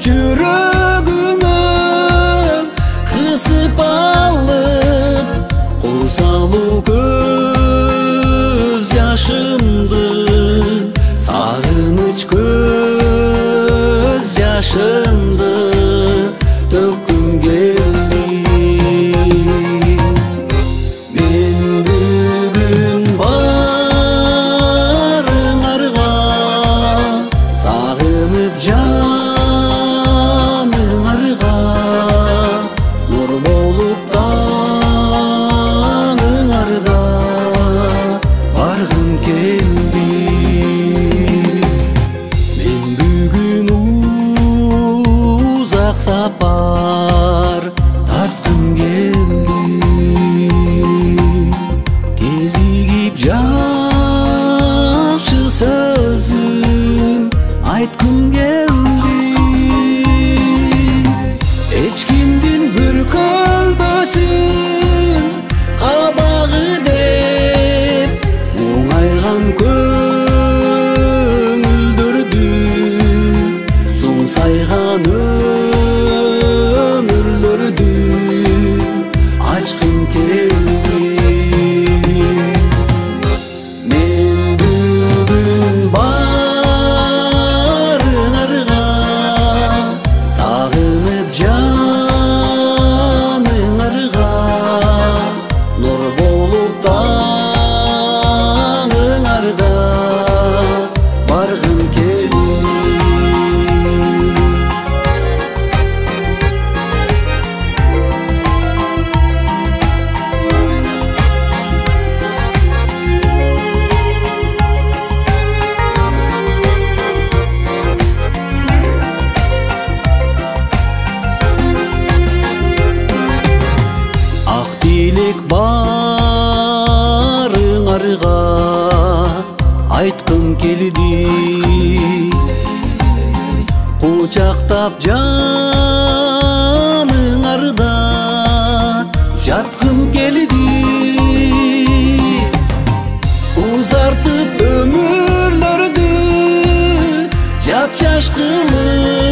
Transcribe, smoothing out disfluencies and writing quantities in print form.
жүрөгүмө кысып алып, кол салуу көз жашымды, сагыныч көз жашымды төккүм келди. Мен бүгүн барыңарга сагынып жаныңарга, нур болуп таңыңарда баргым келди. Мен бүгүн узак сапар тарткым келди. Кезигип жакшы сөзүм айткым келди. Эч кимдин бүркөлбөсүн кабагы деп оңайган көңүлдөрдү, сумсайган өмүрлөрдү ачкым келди. Мен бүгүн барыңарга сагынып жаныңарга, нур болуп таңыңарда баргым келди. Ак тилек барыңарга айткым келди. Кучактап жаныңарда жаткым келди. Узартып өмүрлөрдү жапжаш кылып,